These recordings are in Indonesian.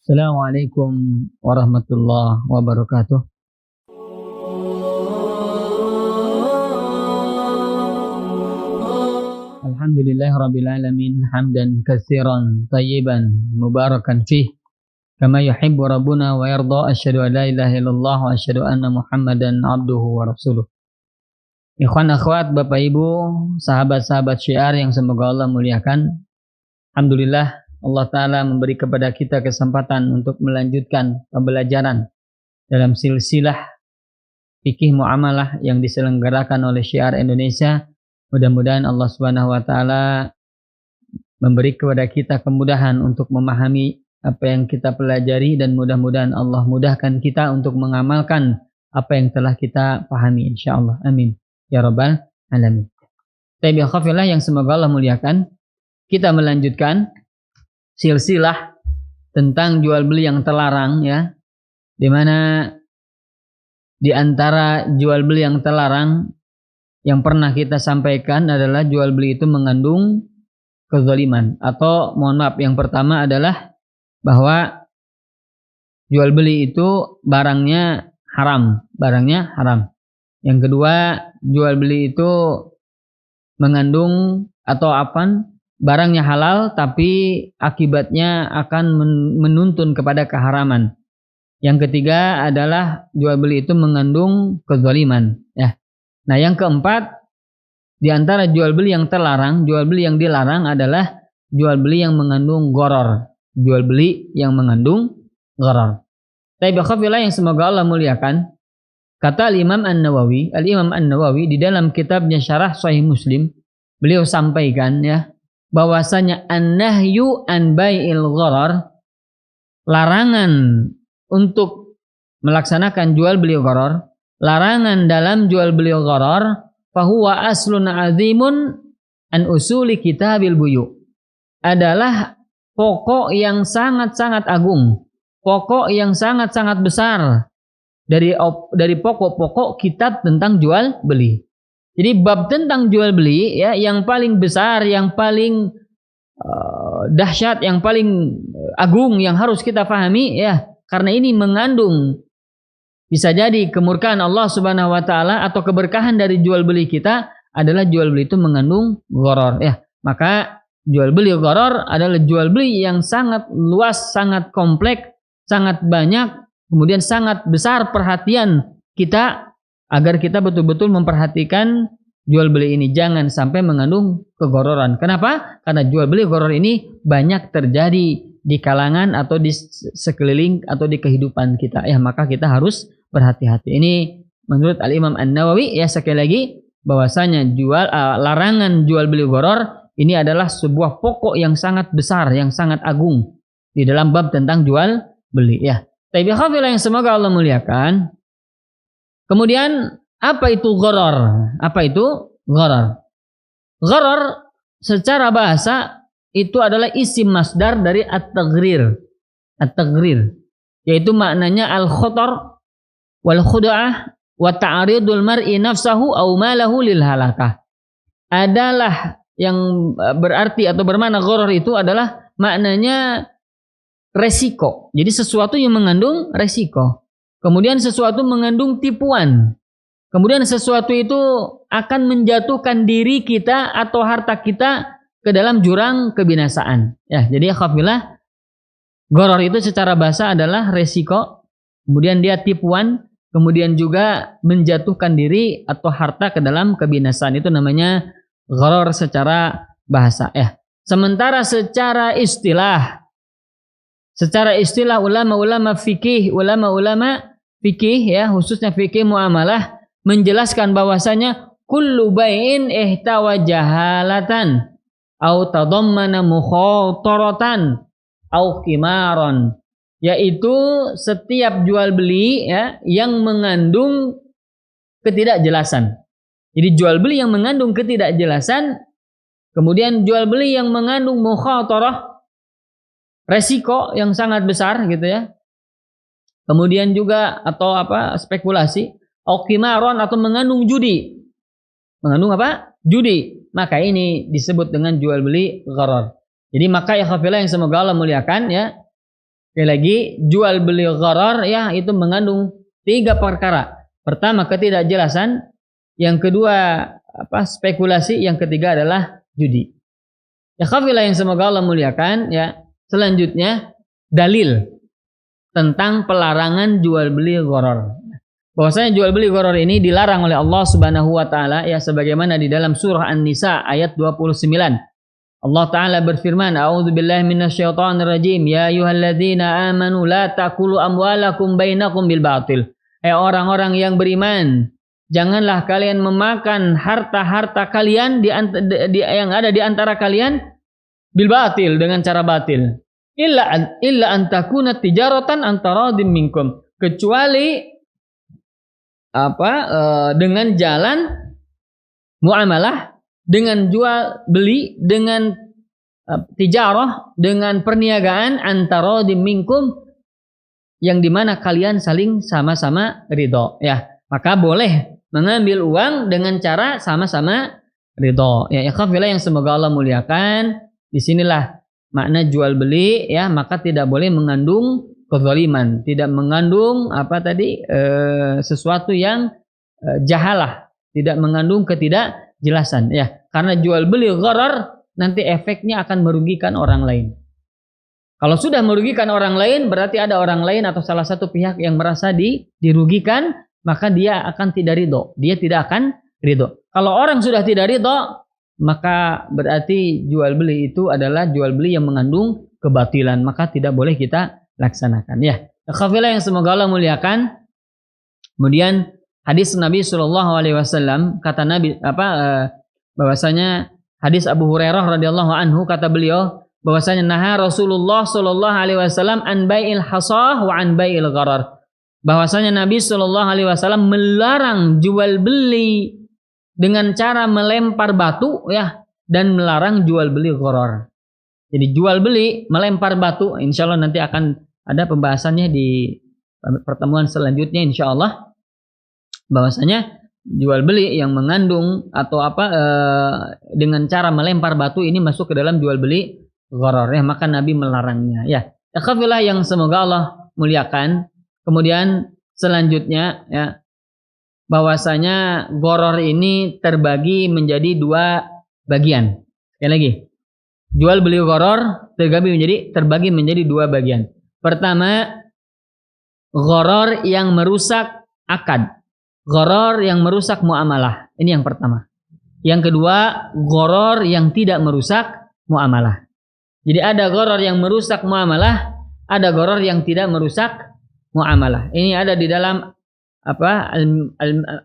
Assalamualaikum warahmatullahi wabarakatuh. Alhamdulillahirabbil alamin hamdan katsiran tayyiban mubarakan fih kama yuhibbu rabbuna wa yarda. Asyhadu an la ilaha illallah wa asyhadu anna Muhammadan abduhu wa rasuluh. Ikhwan akhwat, Bapak Ibu, sahabat-sahabat syiar yang semoga Allah muliakan. Alhamdulillah Allah Ta'ala memberi kepada kita kesempatan untuk melanjutkan pembelajaran dalam silsilah fikih muamalah yang diselenggarakan oleh Syiar Indonesia. Mudah-mudahan Allah Subhanahu wa Ta'ala memberi kepada kita kemudahan untuk memahami apa yang kita pelajari, dan mudah-mudahan Allah mudahkan kita untuk mengamalkan apa yang telah kita pahami, insyaallah. Amin ya rabbal alamin. Tayyib khafillah yang semoga Allah muliakan, kita melanjutkan silsilah tentang jual beli yang terlarang, ya, di mana di antara jual beli yang terlarang yang pernah kita sampaikan adalah jual beli itu mengandung kezaliman, atau mohon maaf, yang pertama adalah bahwa jual beli itu barangnya haram. Yang kedua, jual beli itu mengandung atau barangnya halal tapi akibatnya akan menuntun kepada keharaman. Yang ketiga adalah jual beli itu mengandung kezaliman, ya. Nah, yang keempat, di antara jual beli yang terlarang, jual beli yang dilarang adalah jual beli yang mengandung gharar. Jual beli yang mengandung gharar. Tayyib khafillah yang semoga Allah muliakan, kata Al-Imam An-Nawawi di dalam kitabnya Syarah Sahih Muslim, beliau sampaikan, ya, bahwasanya an-nahyu an bai'il gharar, larangan untuk melaksanakan jual beli gharar, larangan dalam jual beli gharar, fahuwa aslun azimun an usuli kitabil buyu, adalah pokok yang sangat-sangat agung, pokok yang sangat-sangat besar dari pokok-pokok kitab tentang jual beli. Jadi bab tentang jual beli, ya, yang paling besar, yang paling dahsyat, yang paling agung yang harus kita pahami, ya, karena ini mengandung bisa jadi kemurkaan Allah Subhanahu wa Ta'ala atau keberkahan dari jual beli kita adalah jual beli itu mengandung gharar, ya. Maka jual beli gharar adalah jual beli yang sangat luas, sangat kompleks, sangat banyak, kemudian sangat besar perhatian kita agar kita betul-betul memperhatikan jual beli ini jangan sampai mengandung keghararan. Kenapa? Karena jual beli gharar ini banyak terjadi di kalangan atau di sekeliling atau di kehidupan kita, ya, maka kita harus berhati-hati. Ini menurut Al-Imam An-Nawawi, ya, sekali lagi bahwasanya larangan jual beli gharar ini adalah sebuah pokok yang sangat besar, yang sangat agung di dalam bab tentang jual beli, ya. Tapi khafillah yang semoga Allah muliakan. Kemudian apa itu gharar? Apa itu gharar? Gharar secara bahasa itu adalah isim masdar dari at-taghrir. At-taghrir, yaitu maknanya al-khatar wal khuda'ah wa ta'ridul mar'i nafsahu aw malahu lil halakah. Adalah yang berarti atau bermakna gharar itu adalah maknanya resiko. Jadi sesuatu yang mengandung resiko. Kemudian sesuatu mengandung tipuan. Kemudian sesuatu itu akan menjatuhkan diri kita atau harta kita ke dalam jurang kebinasaan. Ya, jadi khafillah, gharar itu secara bahasa adalah resiko, kemudian dia tipuan, kemudian juga menjatuhkan diri atau harta ke dalam kebinasaan. Itu namanya gharar secara bahasa. Ya. Sementara secara istilah ulama-ulama fikih, ya, khususnya fikih muamalah, menjelaskan bahwasanya kullu bai'in ihtawa jahalatan au tadammana mukhataratan au qimaran, yaitu setiap jual beli, ya, yang mengandung ketidakjelasan. Jadi jual beli yang mengandung ketidakjelasan, kemudian jual beli yang mengandung mukhatarah, resiko yang sangat besar, gitu, ya. Kemudian juga atau spekulasi, au qimaran, atau mengandung judi. Mengandung apa? Judi. Maka ini disebut dengan jual beli gharar. Jadi maka ya khafillah yang semoga Allah muliakan, ya, Sekali lagi, jual beli gharar ya itu mengandung 3 perkara. Pertama, ketidakjelasan, yang kedua spekulasi, yang ketiga adalah judi. Ya khafilah yang semoga Allah muliakan ya. Selanjutnya dalil tentang pelarangan jual beli gharar. Bahwasanya jual beli gharar ini dilarang oleh Allah Subhanahu wa taala ya sebagaimana di dalam surah An-Nisa ayat 29. Allah taala berfirman, "A'udzubillahi minasyaitonir rajim. Ya ayyuhalladzina amanu la ta'kulu amwalakum bainakum bil batil." Orang-orang yang beriman, janganlah kalian memakan harta-harta kalian yang ada di antara kalian bil batil, dengan cara batil. Illa an takuna tijaratan antaradim minkum. Kecuali dengan jalan muamalah, dengan jual beli, dengan tijarah, dengan perniagaan antaradim minkum, yang dimana kalian saling sama-sama ridho ya, maka boleh mengambil uang dengan cara sama-sama ridho ya. Ikhwafillah yang semoga Allah muliakan, disinilah makna jual beli ya, maka tidak boleh mengandung kezaliman, tidak mengandung sesuatu yang jahalah, tidak mengandung ketidakjelasan ya, karena jual beli gharar nanti efeknya akan merugikan orang lain. Kalau sudah merugikan orang lain, berarti ada orang lain atau salah satu pihak yang merasa dirugikan, maka dia akan tidak ridho. Dia tidak akan ridho. Kalau orang sudah tidak ridho, maka berarti jual beli itu adalah jual beli yang mengandung kebatilan, maka tidak boleh kita laksanakan ya. Khafilah yang semoga Allah muliakan. Kemudian hadis Nabi Shallallahu Alaihi Wasallam, kata Nabi bahwasanya hadis Abu Hurairah radhiyallahu anhu, kata beliau bahwasanya naha Rasulullah Shallallahu Alaihi Wasallam an bai'il hasah wa an bai'il gharar. Bahwasanya Nabi Shallallahu Alaihi Wasallam melarang jual beli dengan cara melempar batu ya, dan melarang jual beli gharar. Jadi jual beli melempar batu, insya Allah nanti akan ada pembahasannya di pertemuan selanjutnya insya Allah. Bahwasanya jual beli yang mengandung atau dengan cara melempar batu ini masuk ke dalam jual beli gharar ya, maka Nabi melarangnya ya. Ikhwafillah yang semoga Allah muliakan. Kemudian selanjutnya ya, bahwasanya gharar ini terbagi menjadi 2 bagian. Sekali lagi, jual beli gharar terbagi menjadi 2 bagian. Pertama, gharar yang merusak akad, gharar yang merusak muamalah. Ini yang pertama. Yang kedua, gharar yang tidak merusak muamalah. Jadi ada gharar yang merusak muamalah, ada gharar yang tidak merusak muamalah. Ini ada di dalam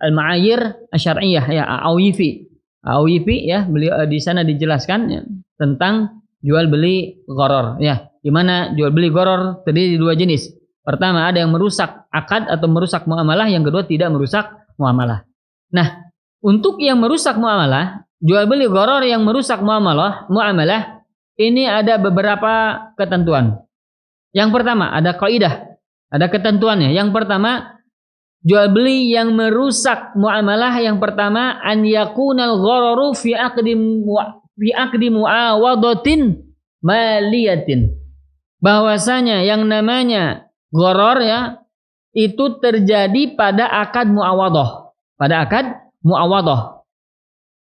al-ma'ayir asy-syar'iyyah ya, Awifi ya, beliau di sana dijelaskan ya, tentang jual beli gharar ya, di mana jual beli gharar terdiri 2 jenis. Pertama, ada yang merusak akad atau merusak muamalah, yang kedua tidak merusak muamalah. Nah, untuk yang merusak muamalah, jual beli gharar yang merusak muamalah ini ada beberapa ketentuan. Yang pertama, ada kaidah, ada ketentuannya. Yang pertama, jual beli yang merusak muamalah, yang pertama an yakunal ghararu fi aqdi muawadatin maliyatin. Bahwasanya yang namanya gharar ya itu terjadi pada akad muawadah,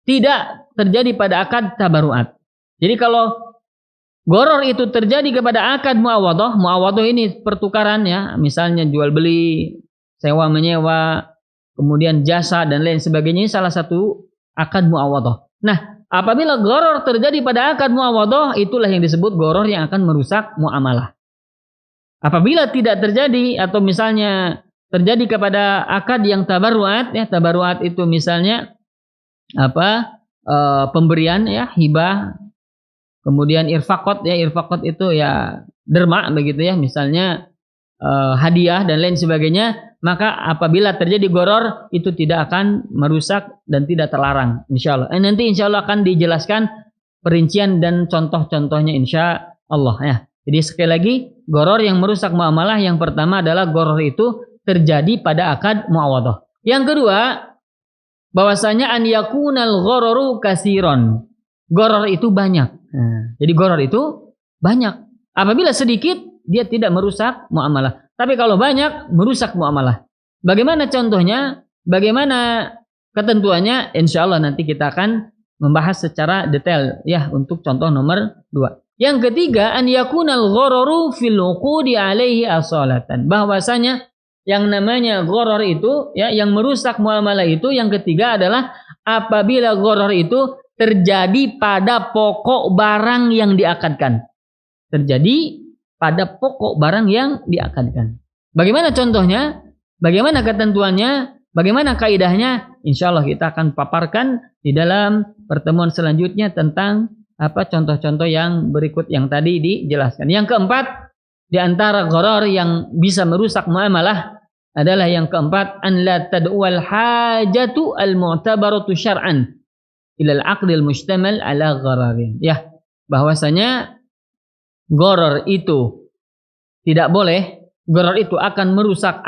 tidak terjadi pada akad tabaruat. Jadi kalau gharar itu terjadi kepada akad muawadah ini pertukaran ya, misalnya jual beli, sewa menyewa, kemudian jasa dan lain sebagainya, ini salah satu akad muawadah. Nah, apabila gharar terjadi pada akad muawadah, itulah yang disebut gharar yang akan merusak muamalah. Apabila tidak terjadi atau misalnya terjadi kepada akad yang tabaruat ya, tabaruat itu misalnya pemberian ya, hibah, kemudian irfaqat ya, irfaqat itu ya derma begitu ya, misalnya hadiah dan lain sebagainya, maka apabila terjadi gharar itu tidak akan merusak dan tidak terlarang insyaallah. Nanti insyaallah akan dijelaskan perincian dan contoh-contohnya insyaallah ya. Jadi sekali lagi, gharar yang merusak muamalah yang pertama adalah gharar itu terjadi pada akad muawadah. Yang kedua, bahwasanya an yakunal ghararu katsiran. Gharar itu banyak. Nah, jadi gharar itu banyak. Apabila sedikit dia tidak merusak muamalah. Tapi kalau banyak merusak muamalah. Bagaimana contohnya? Bagaimana ketentuannya? Insya Allah nanti kita akan membahas secara detail ya untuk contoh nomor 2. Yang ketiga, an yakunal ghararu fil uqudi alaihi asalatan. Bahwasanya yang namanya gharar itu ya yang merusak muamalah itu yang ketiga adalah apabila gharar itu terjadi pada pokok barang yang diakadkan. Terjadi pada pokok barang yang diakadkan. Bagaimana contohnya? Bagaimana ketentuannya? Bagaimana kaidahnya? Insya Allah kita akan paparkan di dalam pertemuan selanjutnya tentang contoh-contoh yang berikut yang tadi dijelaskan. Yang keempat, di antara gharar yang bisa merusak muamalah adalah yang keempat, an la tad'ual hajatu al-mu'tabaratu syar'an ila al-'aqd al-mushtamal ala ghararin. Ya, bahwasanya gharar itu tidak boleh. Gharar itu akan merusak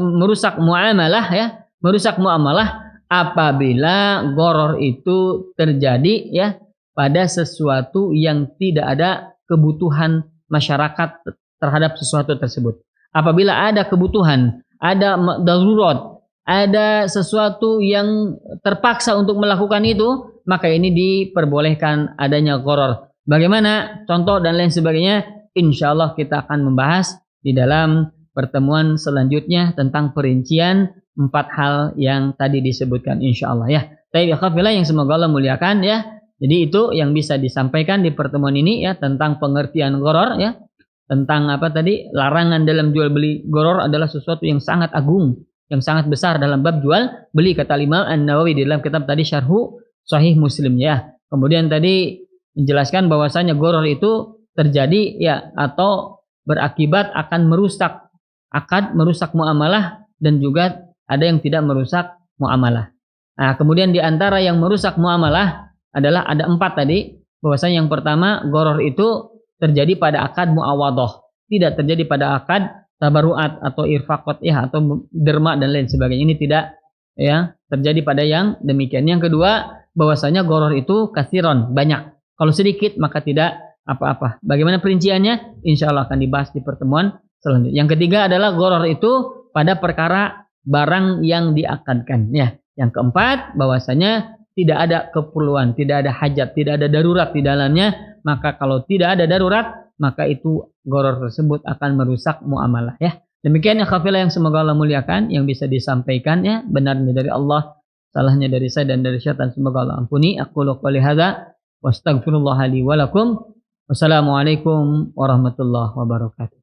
merusak muamalah ya, merusak muamalah apabila gharar itu terjadi ya pada sesuatu yang tidak ada kebutuhan masyarakat terhadap sesuatu tersebut. Apabila ada kebutuhan, ada darurat, ada sesuatu yang terpaksa untuk melakukan itu, maka ini diperbolehkan adanya gharar. Bagaimana contoh dan lain sebagainya, insya Allah kita akan membahas di dalam pertemuan selanjutnya tentang perincian 4 hal yang tadi disebutkan insya Allah ya. Baik akhwat yang semoga Allah muliakan ya. Jadi itu yang bisa disampaikan di pertemuan ini ya tentang pengertian gharar ya. Tentang larangan dalam jual beli. Gharar adalah sesuatu yang sangat agung, yang sangat besar dalam bab jual beli kata Imam An-Nawawi di dalam kitab tadi Syarhu Sahih Muslim ya. Kemudian tadi menjelaskan bahwasanya gharar itu terjadi ya atau berakibat akan merusak akad, merusak muamalah dan juga ada yang tidak merusak muamalah. Nah, kemudian di antara yang merusak muamalah adalah ada 4 tadi, bahwasanya yang pertama gharar itu terjadi pada akad muawadhah, tidak terjadi pada akad tabaruat atau irfaqat ya atau derma dan lain sebagainya. Ini tidak ya terjadi pada yang demikian. Yang kedua, bahwasanya gharar itu kasiron, banyak. Kalau sedikit maka tidak apa-apa. Bagaimana perinciannya? Insya Allah akan dibahas di pertemuan selanjutnya. Yang ketiga adalah gharar itu pada perkara barang yang diakadkan. Ya. Yang keempat, bahwasanya tidak ada keperluan, tidak ada hajat, tidak ada darurat di dalamnya. Maka kalau tidak ada darurat, maka itu gharar tersebut akan merusak muamalah. Ya. Demikian ya khafilah yang semoga Allah muliakan, yang bisa disampaikan ya, benarnya dari Allah, salahnya dari saya dan dari syaitan semoga Allah ampuni. Aku qouli hadza wastaghfirullah li wa lakum. Wassalamualaikum warahmatullahi wabarakatuh.